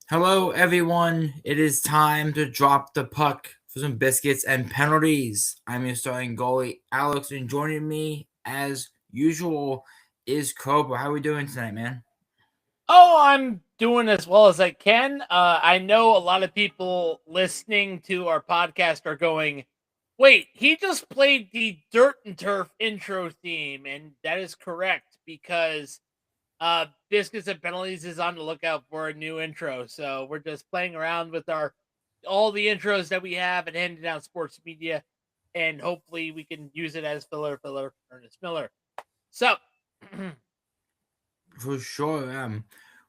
Hello, everyone. It is time to drop the puck for some biscuits and penalties. I'm your starting goalie, Alex, and joining me, as usual, is Cobra. How are we doing tonight, man? Oh, I'm doing as well as I can. I know a lot of people listening to our podcast are going, wait, he just played the Dirt and Turf intro theme. And that is correct because Biscuits and Penalties is on the lookout for a new intro. So we're just playing around with all the intros that we have and handing out sports media. And hopefully we can use it as filler, Ernest Miller. So For sure.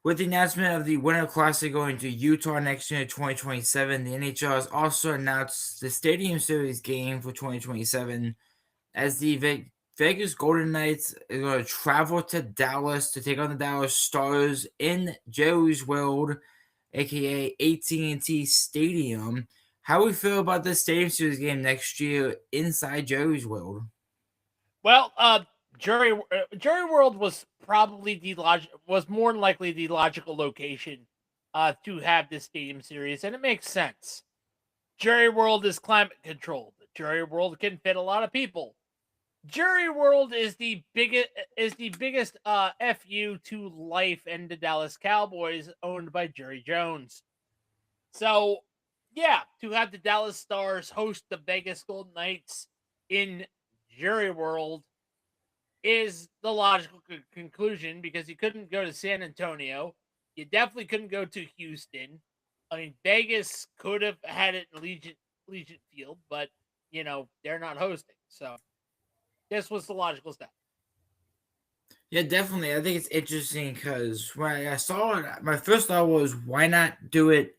With the announcement of the Winter Classic going to Utah next year, 2027, the NHL has also announced the Stadium Series game for 2027 as the Vegas Golden Knights are going to travel to Dallas to take on the Dallas Stars in Jerry's World, aka AT&T Stadium. How we feel about this Stadium Series game next year inside Jerry's World? Well, Jury World was probably was more than likely the logical location to have this stadium series, and it makes sense. Jury World is climate controlled. Jury World can fit a lot of people. Jury World is the biggest fu to life and the Dallas Cowboys, owned by Jerry Jones. So, yeah, to have the Dallas Stars host the Vegas Golden Knights in Jury World is the logical conclusion because you couldn't go to San Antonio. You definitely couldn't go to Houston. I mean, Vegas could have had it in Legion Field, but they're not hosting. So this was the logical step. Yeah, definitely. I think it's interesting because when I saw it, my first thought was, why not do it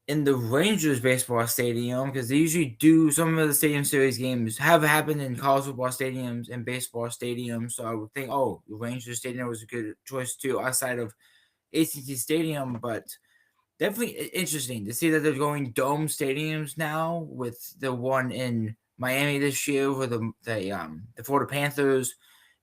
in the Rangers baseball stadium? Because they usually do some of the Stadium Series games have happened in college football stadiums and baseball stadiums. So I would think, oh, the Rangers stadium was a good choice too, outside of AT&T Stadium. But definitely interesting to see that they're going dome stadiums now, with the one in Miami this year for the Florida Panthers.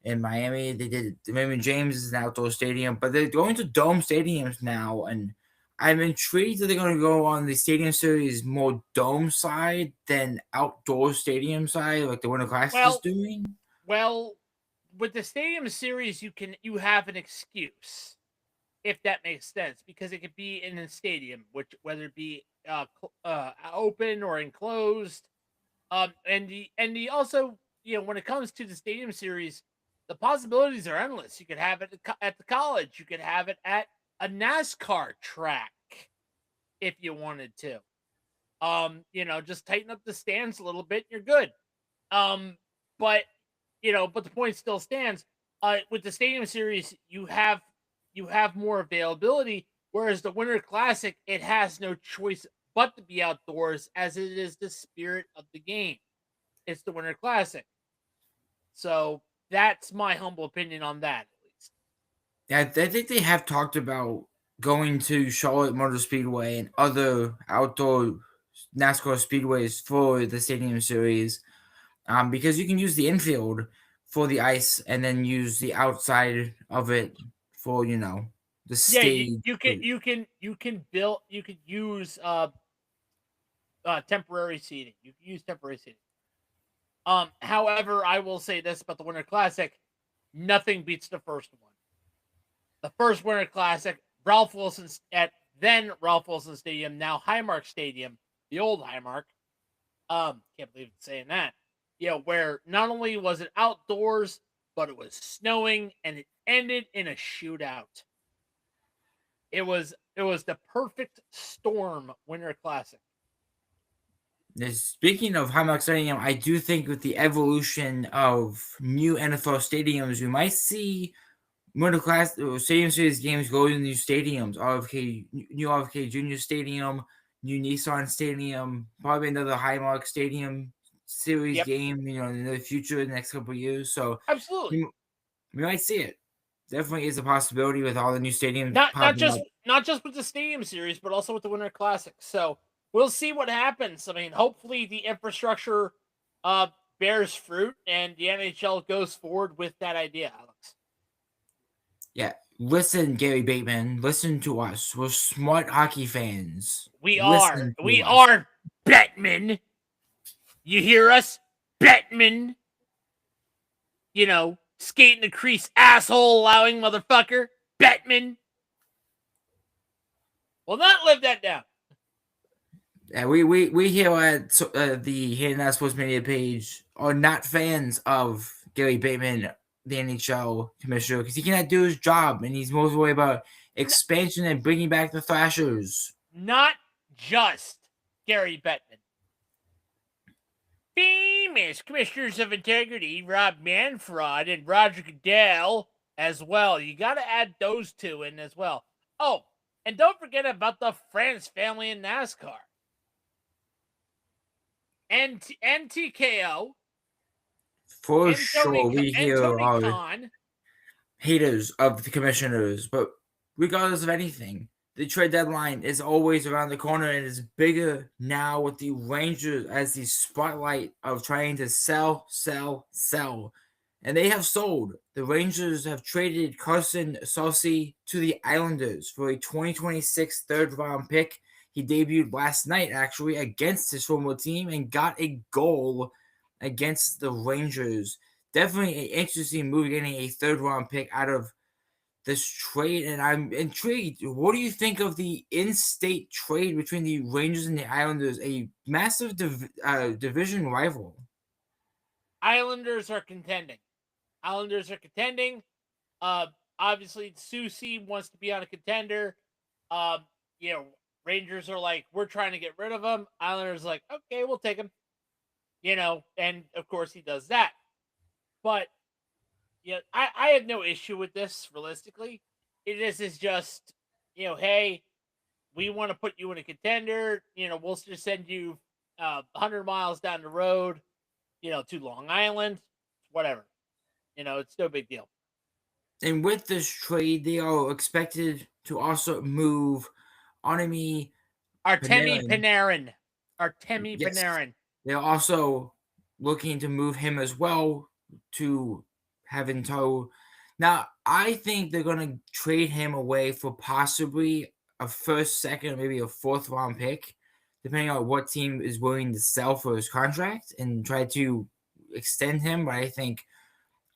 In Miami, they did the Raymond James is an outdoor stadium, but they're going to dome stadiums now, and I'm intrigued that they're going to go on the Stadium Series more dome side than outdoor stadium side, like the Winter Classic is Well, doing. well, with the stadium series, you have an excuse, if that makes sense, because it could be in a stadium, which whether it be open or enclosed. And the also, when it comes to the stadium series, the possibilities are endless. You could have it at the college. You could have it at a NASCAR track if you wanted to. Just tighten up the stands a little bit, you're good. Um, but but the point still stands. With the stadium series, you have more availability, whereas the Winter Classic, it has no choice but to be outdoors, as it is the spirit of the game. It's the Winter Classic. So that's my humble opinion on that, at least. Yeah, I think they have talked about going to Charlotte Motor Speedway and other outdoor NASCAR speedways for the Stadium Series, because you can use the infield for the ice and then use the outside of it for the Yeah, you, stage. you can use temporary seating. You can use temporary seating. However, I will say this about the Winter Classic: nothing beats the first one. The first Winter Classic, Ralph Wilson's at then Ralph Wilson Stadium, now Highmark Stadium, the old Highmark. Can't believe it's saying that. Where not only was it outdoors, but it was snowing and it ended in a shootout. It was the perfect storm Winter Classic. Speaking of Highmark Stadium, I do think with the evolution of new NFL stadiums, we might see Winter Class Stadium Series games go to new stadiums. New RFK Junior Stadium, new Nissan Stadium, probably another Highmark Stadium Series Yep, game. In the future, in the next couple of years. So absolutely. we, we might see it. Definitely is a possibility with all the new stadiums Not not popping up. just not just with the Stadium Series, but also with the Winter Classic. So we'll see what happens. I mean, hopefully the infrastructure uh bears fruit and the NHL goes forward with that idea, Alex. Yeah, listen, Gary Bateman. Listen to us. We're smart hockey fans. We are. Listen to We us. are Bettman. You hear us? Bettman. You know, skating the crease, asshole allowing motherfucker. Bettman. Will not live that down. Yeah, we here at the Hidden Out Sports Media page are not fans of Gary Bateman, the NHL commissioner, because he cannot do his job, and he's most worried about expansion and bringing back the Thrashers. Not just Gary Bettman. Famous commissioners of integrity, Rob Manfred and Roger Goodell as well. You got to add those two in as well. Oh, and don't forget about the France family in NASCAR. And TKO. For And sure, we and here Tony are Khan. haters of the commissioners, but regardless of anything, the trade deadline is always around the corner and is bigger now with the Rangers as the spotlight of trying to sell, sell, sell. And they have sold. The Rangers have traded Carson Saucy to the Islanders for a 2026 third round pick. He debuted last night, actually, against his former team and got a goal against the Rangers. Definitely an interesting move getting a third round pick out of this trade, and I'm intrigued. What do you think of the in-state trade between the Rangers and the Islanders, a massive division rival? Islanders are contending. Islanders are contending. Obviously, Susie wants to be on a contender. You know, Rangers are like, we're trying to get rid of him. Islanders are like, okay, we'll take him. You know, and of course he does that. But yeah, I have no issue with this realistically. This is just, you know, hey, we want to put you in a contender. You know, we'll just send you 100 miles down the road, you know, to Long Island, whatever. You know, it's no big deal. And with this trade, they are expected to also move Artemi Artemi Panarin. Panarin. Artemi Yes, Panarin. they're also looking to move him as well to have in tow. Now, I think they're going to trade him away for possibly a first, second, maybe a fourth round pick, depending on what team is willing to sell for his contract and try to extend him. But I think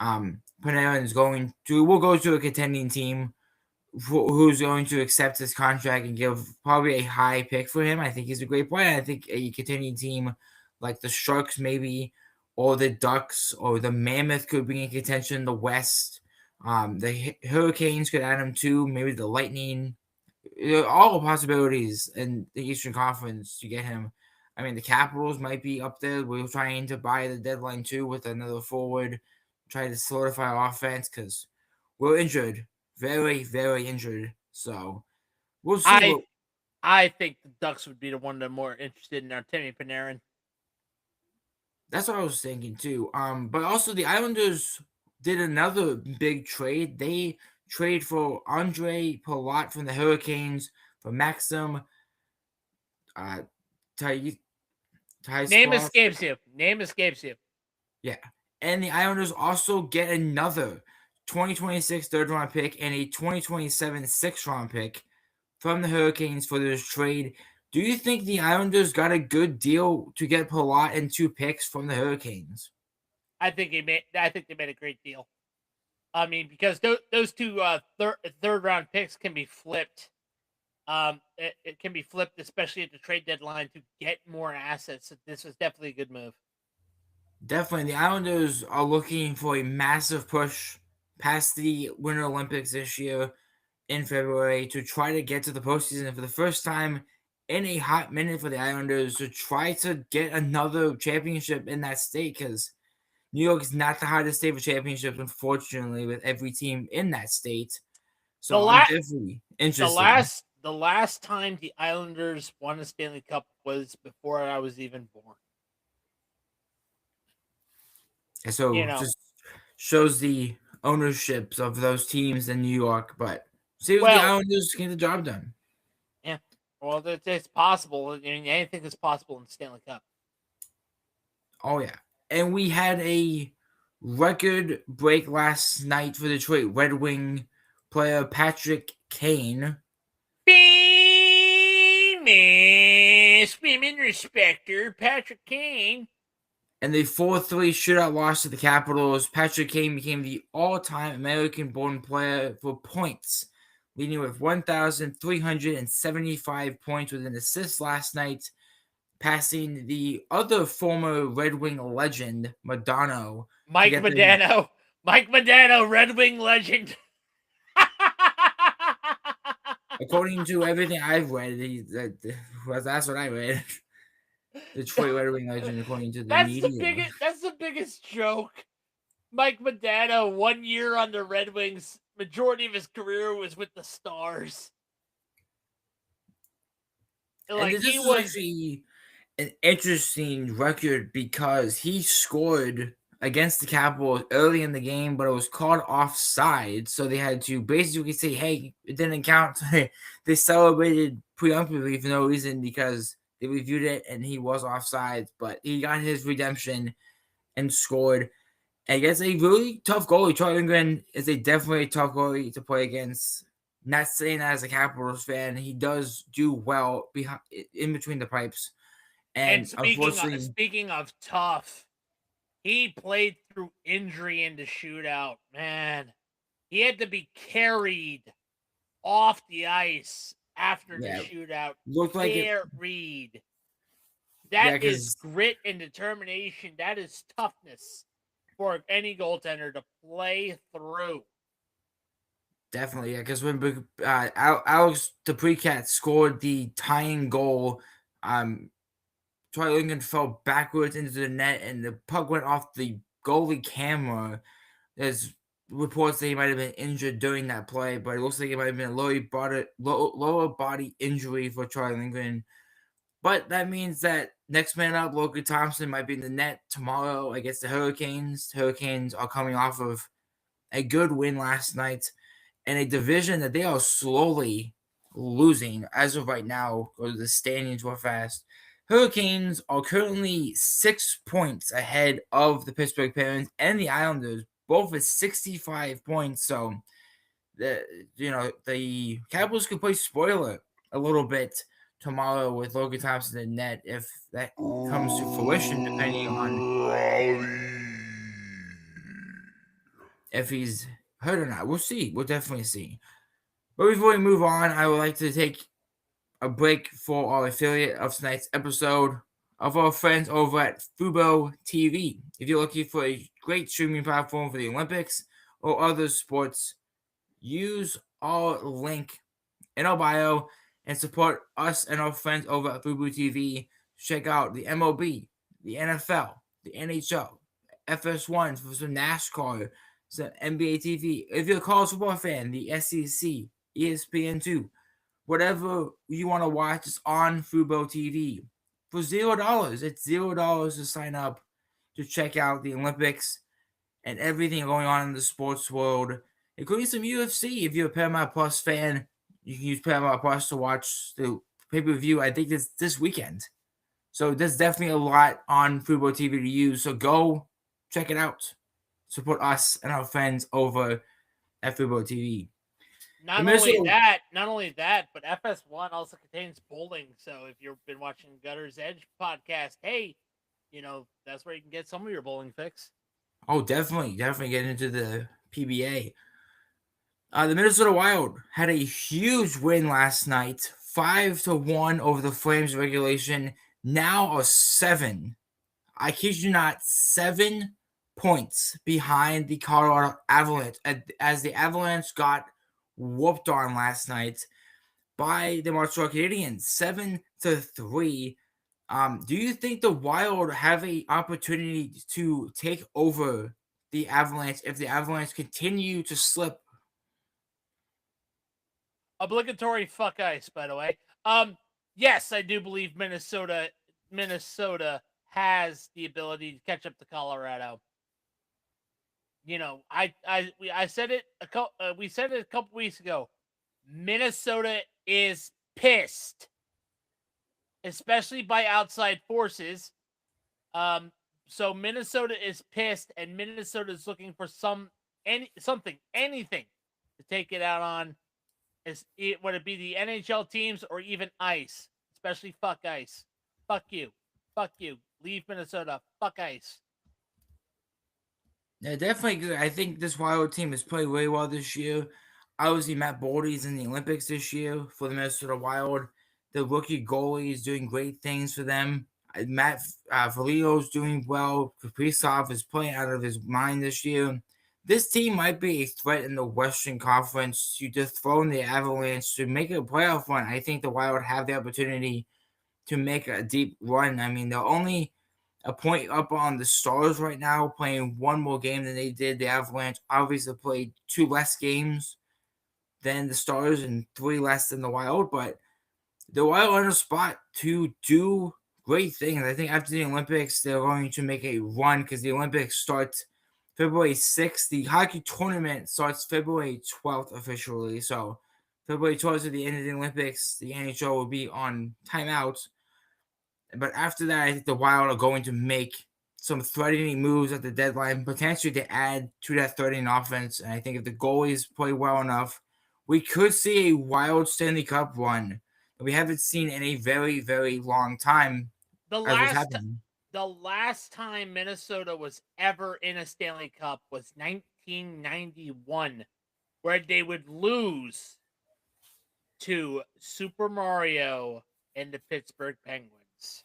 Panarin is will go to a contending team who's going to accept his contract and give probably a high pick for him. I think he's a great player. I think a contending team like the Sharks, maybe, or the Ducks, or the Mammoth could be in contention in the West. The Hurricanes could add him too. Maybe the Lightning. All the possibilities in the Eastern Conference to get him. I mean, the Capitals might be up there. We're trying to buy the deadline too with another forward, try to solidify our offense because we're injured, very, very injured. So we'll see. I think the Ducks would be the one that are more interested in Artemi Panarin. That's what I was thinking too. But also the Islanders did another big trade. They trade for Andre Palat from the Hurricanes for Maxim Ty Name escapes you. Name escapes you. Yeah. And the Islanders also get another 2026 third round pick and a 2027 sixth round pick from the Hurricanes for this trade. Do you think the Islanders got a good deal to get Palat and 2 picks from the Hurricanes? I think they made a great deal. I mean, because those two third round picks can be flipped. It can be flipped, especially at the trade deadline, to get more assets. So this was definitely a good move. Definitely. The Islanders are looking for a massive push past the Winter Olympics this year in February to try to get to the postseason. And for the first time in a hot minute for the Islanders to try to get another championship in that state because New York is not the hottest state for championships, unfortunately, with every team in that state. So I'm definitely interested. The last time the Islanders won a Stanley Cup was before I was even born. And so just shows the ownerships of those teams in New York, but see if the Islanders get the job done. Yeah. Well, it's possible. I mean, anything is possible in the Stanley Cup. Oh, yeah. And we had a record break last night for Detroit Red Wing player Patrick Kane. Famous women respecter Patrick Kane. In the 4-3 shootout loss to the Capitals, Patrick Kane became the all-time American-born player for points, leading with 1,375 points with an assist last night, passing the other former Red Wing legend, Modano. Mike Modano, Red Wing legend. According to everything I've read, that's what I read. Detroit Red Wing legend, according to the media. That's the biggest joke. Mike Modano, 1 year on the Red Wings. Majority of his career was with the Stars. Like, and this is actually an interesting record because he scored against the Capitals early in the game, but it was called offside. So they had to basically say, hey, it didn't count. They celebrated preemptively for no reason because they reviewed it and he was offside. But he got his redemption and scored. And against a really tough goalie. Troy Lindgren is definitely a tough goalie to play against. Not saying that as a Capitals fan, he does do well in between the pipes. And speaking of tough, he played through injury in the shootout. Man, he had to be carried off the ice after the shootout. Looked like carried. That is grit and determination. That is toughness for any goaltender to play through. Definitely, yeah. Because when Alex DeBrincat scored the tying goal, Troy Lincoln fell backwards into the net, and the puck went off the goalie camera. There's reports that he might have been injured during that play, but it looks like it might have been a lower body injury for Troy Lincoln. But that means that next man up, Logan Thompson, might be in the net tomorrow against the Hurricanes. The Hurricanes are coming off of a good win last night in a division that they are slowly losing as of right now, because the standings were fast. Hurricanes are currently 6 points ahead of the Pittsburgh Penguins and the Islanders, both at 65 points. So, the Capitals could play spoiler a little bit tomorrow with Logan Thompson in net if that comes to fruition, depending on if he's hurt or not. We'll see. We'll definitely see. But before we move on, I would like to take a break for our affiliate of tonight's episode of our friends over at Fubo TV. If you're looking for a great streaming platform for the Olympics or other sports, use our link in our bio and support us and our friends over at Fubo TV. Check out the MLB, the NFL, the NHL, FS1 for some NASCAR, some NBA TV. If you're a college football fan, the SEC, ESPN2, whatever you want to watch is on Fubo TV for $0. It's $0 to sign up to check out the Olympics and everything going on in the sports world, including some UFC. If you're a Paramount Plus fan, you can use Paramount Plus to watch the pay-per-view. I think this weekend. So there's definitely a lot on Fubo TV to use. So go check it out. Support us and our friends over at Fubo TV. Not only that, but FS1 also contains bowling. So if you've been watching Gutter's Edge podcast, hey, that's where you can get some of your bowling fix. Oh, definitely get into the PBA. The Minnesota Wild had a huge win last night, 5-1 over the Flames regulation. Now are 7. I kid you not, 7 points behind the Colorado Avalanche as the Avalanche got whooped on last night by the Montreal Canadiens, 7-3. Do you think the Wild have an opportunity to take over the Avalanche if the Avalanche continue to slip? Obligatory fuck ice, by the way. Yes, I do believe Minnesota has the ability to catch up to Colorado. I said it we said it a couple weeks ago. Minnesota is pissed, especially by outside forces. So Minnesota is pissed, and Minnesota is looking for anything to take it out on. Would it be the NHL teams or even ice? Especially fuck ice. Fuck you. Fuck you. Leave Minnesota. Fuck ice. Yeah, definitely good. I think this Wild team has played really well this year. Obviously, Matt Boldy's in the Olympics this year for the Minnesota Wild. The rookie goalie is doing great things for them. Matt Foligno's doing well. Kaprizov is playing out of his mind this year. This team might be a threat in the Western Conference to dethrone the Avalanche to make a playoff run. I think the Wild have the opportunity to make a deep run. I mean, they're only a point up on the Stars right now, playing one more game than they did. The Avalanche obviously played 2 less games than the Stars and 3 less than the Wild, but the Wild are in a spot to do great things. I think after the Olympics, they're going to make a run because the Olympics starts February 6th. The hockey tournament starts February 12th officially. So February 12th at the end of the Olympics, the NHL will be on timeouts. But after that, I think the Wild are going to make some threatening moves at the deadline, potentially to add to that threatening offense. And I think if the goalies play well enough, we could see a Wild Stanley Cup run that we haven't seen in a very, very long time. The As what's last happening. the last time Minnesota was ever in a Stanley Cup was 1991, where they would lose to Super Mario and the Pittsburgh Penguins.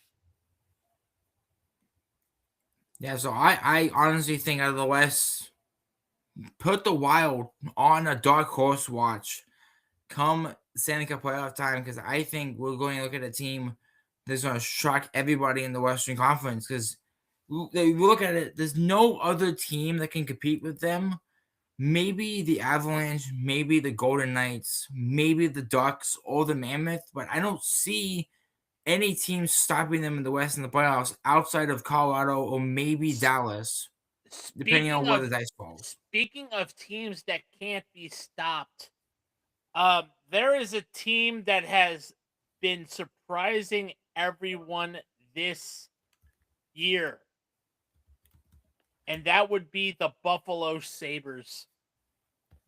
Yeah, so I honestly think out of the West, put the Wild on a dark horse watch come Stanley Cup playoff time because I think we're going to look at a team that's going to shock everybody in the Western Conference because you look at it, there's no other team that can compete with them. Maybe the Avalanche, maybe the Golden Knights, maybe the Ducks or the Mammoth, but I don't see any team stopping them in the West in the playoffs outside of Colorado or maybe Dallas, depending on Speaking where of the dice falls. speaking of teams that can't be stopped, there is a team that has been surprising everyone this year, and that would be the Buffalo Sabres.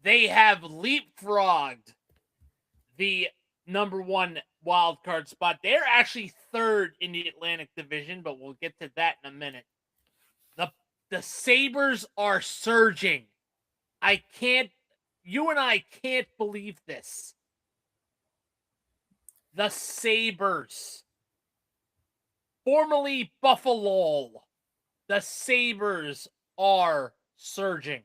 They have leapfrogged the number one wild card spot. They're actually third in the Atlantic Division, but we'll get to that in a minute. The Sabres are surging. You and I can't believe this. The Sabres, formerly Buffalo, the Sabres are surging.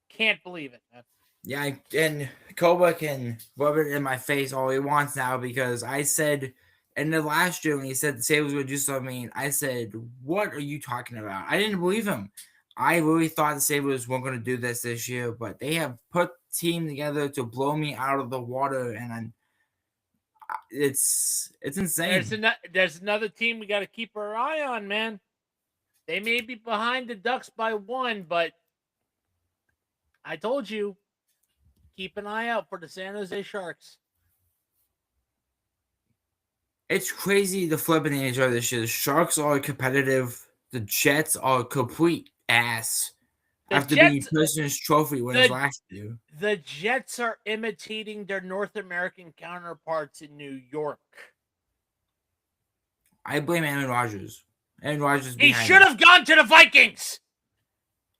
Can't believe it, man. Yeah, and Cobra can rub it in my face all he wants now because I said in the last year when he said the Sabres would do something, I said, "What are you talking about?" I didn't believe him. I really thought the Sabres weren't going to do this year, but they have put team together to blow me out of the water, and it's insane. There's another team we got to keep our eye on, man. They may be behind the Ducks by 1, but I told you, keep an eye out for the San Jose Sharks. It's crazy the flip in the NHL this year. The Sharks are competitive. The Jets are complete ass after being President's Trophy winners last year. The Jets are imitating their North American counterparts in New York. I blame Aaron Rodgers. Aaron Rodgers. He should have gone to the Vikings.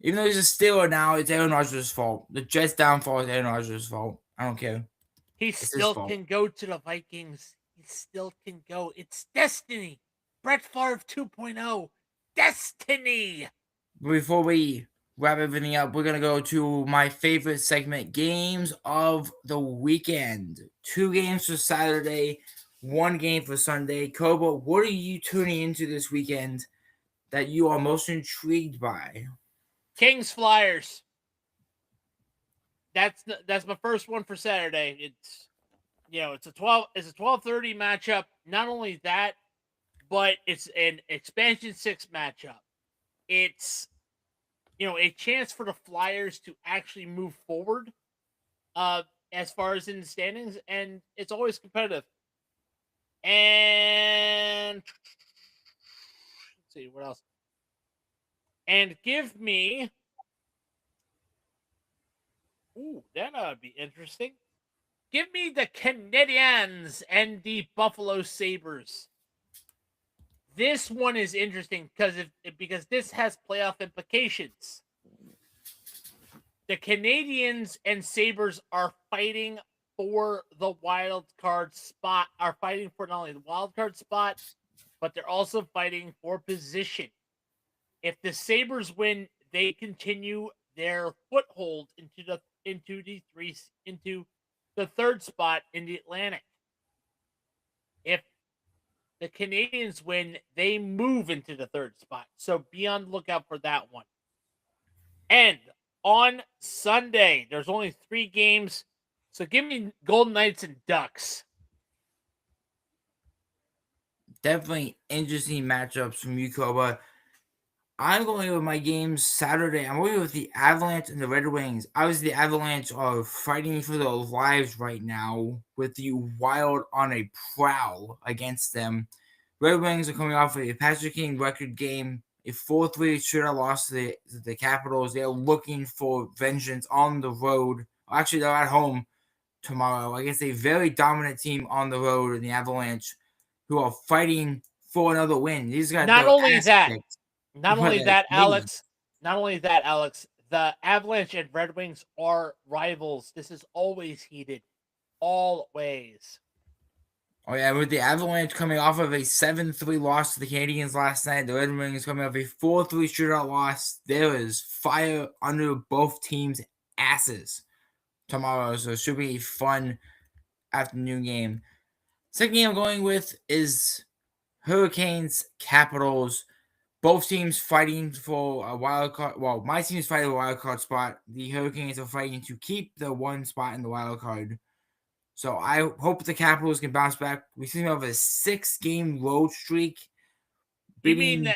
Even though he's a Steeler now, it's Aaron Rodgers' fault. The Jets' downfall is Aaron Rodgers' fault. I don't care. He still can go to the Vikings. He still can go. It's destiny. Brett Favre 2.0. Destiny. Before we wrap everything up, we're going to go to my favorite segment, Games of the Weekend. 2 games for Saturday, 1 game for Sunday. Cobra, what are you tuning into this weekend that you are most intrigued by? Kings Flyers. That's my first one for Saturday. It's a 12:30 matchup. Not only that, but it's an expansion 6 matchup. It's a chance for the Flyers to actually move forward as far as in the standings, and it's always competitive. And let's see what else. And give me Ooh, that ought to be interesting. Give me the Canadiens and the Buffalo Sabres. This one is interesting because this has playoff implications. The Canadiens and Sabres are fighting for the wild card spot, are fighting for not only the wild card spot, but they're also fighting for position. If the Sabres win, they continue their foothold into the third spot in the Atlantic. If the Canadiens win, they move into the third spot. So be on the lookout for that one. And on Sunday, there's only 3 games. So give me Golden Knights and Ducks. Definitely interesting matchups from you, Cobra. I'm going with my games Saturday. I'm going with the Avalanche and the Red Wings. Obviously, the Avalanche are fighting for their lives right now with the Wild on a prowl against them. Red Wings are coming off a Patrick King record game, a 4-3 shootout loss to the Capitals. They're looking for vengeance on the road. Actually, they're at home tomorrow against a very dominant team on the road in the Avalanche, who are fighting for another win. These guys Not only that, Alex. the Avalanche and Red Wings are rivals. This is always heated. Always. Oh, yeah, with the Avalanche coming off of a 7-3 loss to the Canadiens last night, the Red Wings coming off a 4-3 shootout loss. There is fire under both teams' asses tomorrow, so it should be a fun afternoon game. Second game I'm going with is Hurricanes Capitals. Both teams fighting for a wild card. Well, my team is fighting for a wild card spot. The Hurricanes are fighting to keep the one spot in the wild card. So I hope the Capitals can bounce back. We seem to have a 6-game road streak. You mean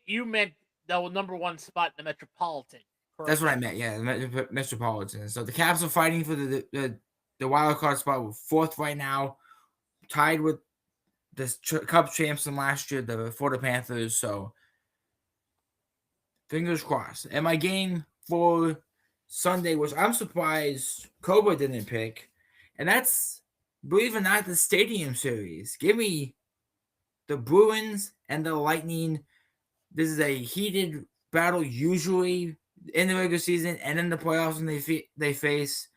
you meant the number 1 spot in the Metropolitan? Correct? That's what I meant. Yeah, the Metropolitan. So the Caps are fighting for the wild card spot. We're 4th right now, tied with the Cup champs from last year, the Florida Panthers. So fingers crossed. And my game for Sunday, which I'm surprised Cobra didn't pick, and that's, believe it or not, the Stadium Series. Give me the Bruins and the Lightning. This is a heated battle usually in the regular season and in the playoffs when they face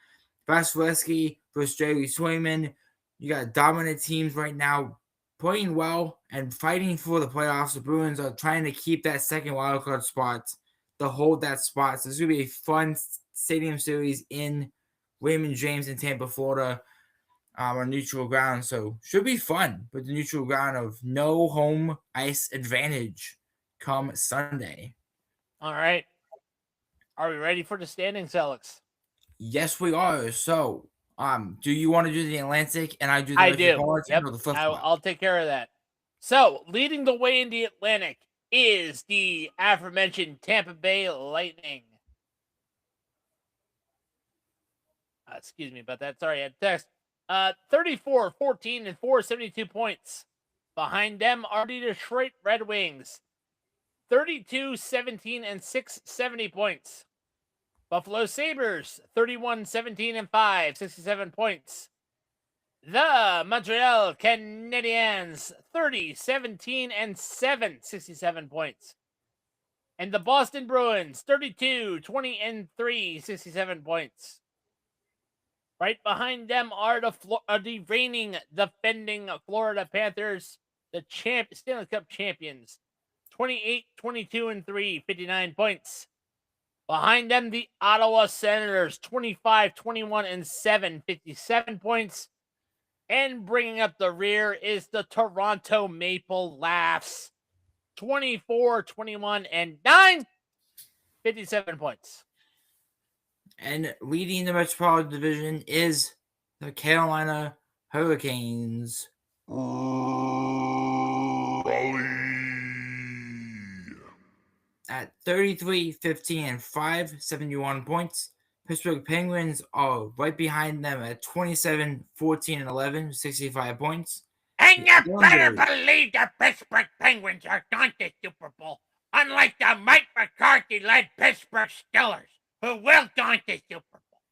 Vasilevsky versus Jerry Swayman. You got dominant teams right now playing well and fighting for the playoffs. The Bruins are trying to keep that second wildcard spot, to hold that spot. So this is going to be a fun Stadium Series in Raymond James in Tampa, Florida, on neutral ground. So should be fun with the neutral ground of no home ice advantage come Sunday. All right. Are we ready for the standings, Alex? Yes, we are. So, do you want to do the Atlantic and I do the Metropolitan? Yep. Or the flip flop? I'll take care of that. So, leading the way in the Atlantic is the aforementioned Tampa Bay Lightning. Excuse me about that. Sorry, I had text. 34, 14, and 4, 72 points. Behind them are the Detroit Red Wings. 32, 17, and 6, 70 points. Buffalo Sabres, 31, 17, and 5, 67 points. The Montreal Canadiens, 30, 17, and 7, 67 points. And the Boston Bruins, 32, 20, and 3, 67 points. Right behind them are the reigning, defending Florida Panthers, the Stanley Cup champions, 28, 22, and 3, 59 points. Behind them, the Ottawa Senators, 25, 21, and 7, 57 points. And bringing up the rear is the Toronto Maple Leafs, 24, 21, and 9, 57 points. And leading the Metropolitan Division is the Carolina Hurricanes. At 33, 15, and 5, 71 points. Pittsburgh Penguins are right behind them at 27, 14, and 11, 65 points. And you better believe the Pittsburgh Penguins are going to Super Bowl, unlike the Mike McCarthy-led Pittsburgh Steelers, who will go to Super Bowl.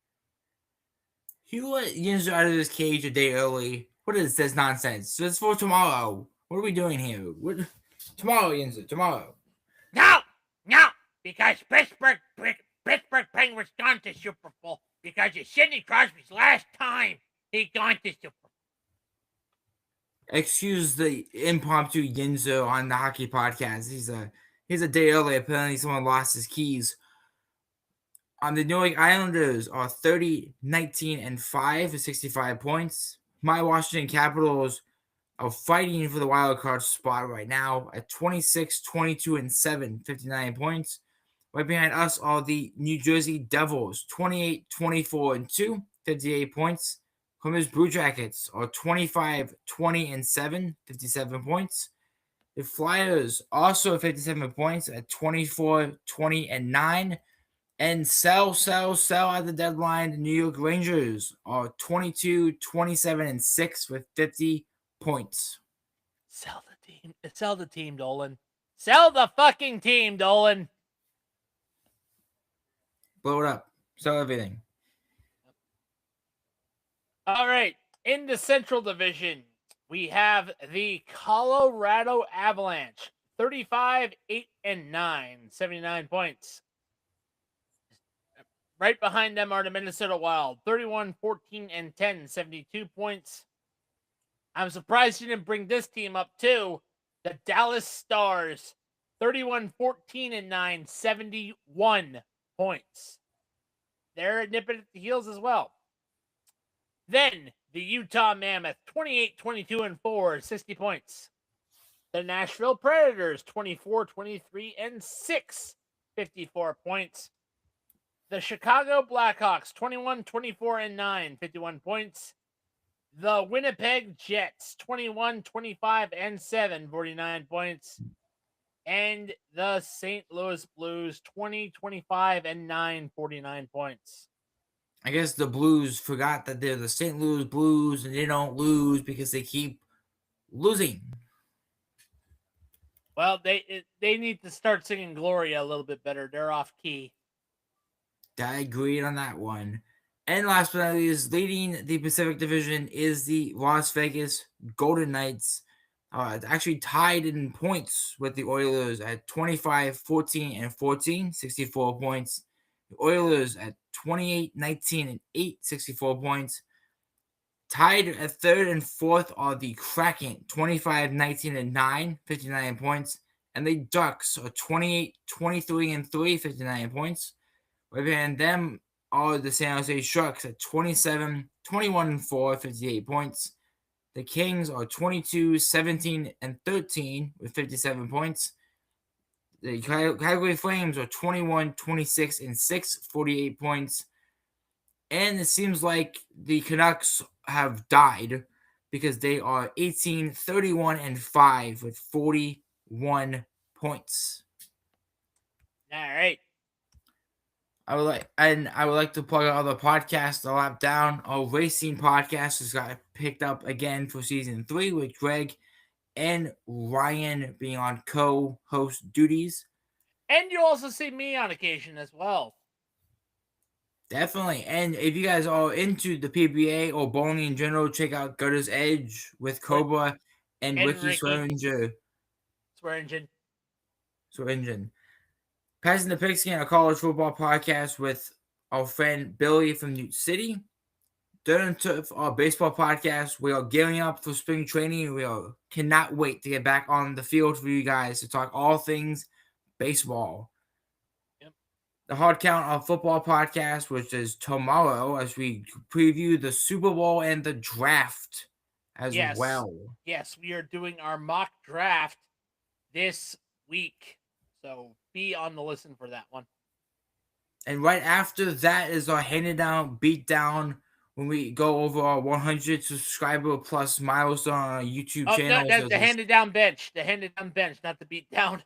He let Yinzer out of his cage a day early. What is this nonsense? That's for tomorrow. What are we doing here? What? Tomorrow, Yinzer. Tomorrow. No, because Pittsburgh Penguins gone to Super Bowl because it's Sidney Crosby's last time he gone to Super Bowl. Excuse the impromptu Yinzer on the hockey podcast. He's a day early. Apparently, someone lost his keys. The New York Islanders are 30, 19, and 5 with 65 points. My Washington Capitals are fighting for the wild card spot right now at 26, 22, and 7, 59 points. Right behind us are the New Jersey Devils, 28, 24, and 2, 58 points. Columbus Blue Jackets are 25, 20, and 7, 57 points. The Flyers also 57 points at 24, 20, and 9. And sell at the deadline. The New York Rangers are 22, 27, and 6 with 50 points. Sell the team. Sell the team, Dolan. Sell the fucking team, Dolan. Blow it up. Sell everything. All right. In the Central Division, we have the Colorado Avalanche, 35, 8, and 9, 79 points. Right behind them are the Minnesota Wild, 31, 14, and 10, 72 points. I'm surprised you didn't bring this team up too. The Dallas Stars, 31, 14, and 9, 71 points. They're nipping at the heels as well. Then the Utah Mammoth, 28, 22, and 4, 60 points. The Nashville Predators, 24, 23, and 6, 54 points. The Chicago Blackhawks, 21, 24, and 9, 51 points. The Winnipeg Jets, 21, 25, and 7, 49 points. And the St. Louis Blues, 20, 25, and 9, 49 points. I guess the Blues forgot that they're the St. Louis Blues and they don't lose because they keep losing. Well, they need to start singing Gloria a little bit better. They're off key. I agreed on that one. And last but not least, leading the Pacific Division is the Las Vegas Golden Knights. It's actually tied in points with the Oilers at 25, 14, and 14, 64 points. The Oilers at 28, 19, and 8, 64 points. Tied at third and fourth are the Kraken, 25, 19, and 9, 59 points. And the Ducks are 28, 23, and 3, 59 points. Right behind them are the San Jose Sharks at 27, 21, and 4, 58 points. The Kings are 22, 17, and 13 with 57 points. The Calgary Flames are 21, 26, and 6, 48 points. And it seems like the Canucks have died because they are 18, 31, and 5 with 41 points. All right. I would like to plug out other podcasts. The Lap Down, our racing podcast, has got picked up again for season 3 with Greg and Ryan being on co-host duties. And you also see me on occasion as well. Definitely. And if you guys are into the PBA or bowling in general, check out Gutter's Edge with Cobra and Ricky Swearinger. Swearingen. Passing the Pigskin, a college football podcast with our friend Billy from New City. Dirt and Turf, our baseball podcast. We are gearing up for spring training. We cannot wait to get back on the field for you guys to talk all things baseball. Yep. The Hard Count, our football podcast, which is tomorrow as we preview the Super Bowl and the draft as well. Yes, we are doing our mock draft this week. So be on the listen for that one. And right after that is our Hand It Down Beat Down when we go over our 100 subscriber plus milestone on our YouTube channel. No, the Hand It Down bench. The Hand It Down bench, not the beat down.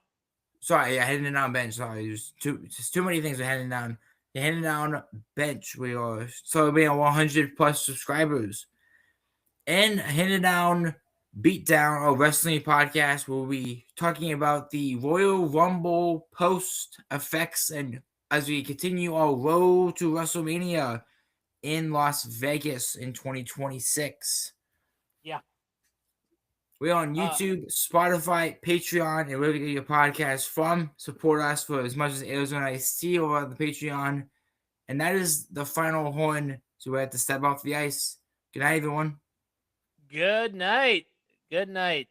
Sorry, yeah, Hand It Down bench. Sorry, there's too many things to Hand It Down. The Hand It Down bench. We are celebrating 100 plus subscribers. And Hand It Down Beatdown, a wrestling podcast, where we talking about the Royal Rumble post effects and as we continue our road to WrestleMania. in Las Vegas in 2026. Yeah. We're on YouTube, Spotify, Patreon, and wherever you get your podcast from. Support us for as much as Arizona Iced Tea over on the Patreon. And that is the final horn. So we have to step off the ice. Good night, everyone. Good night. Good night.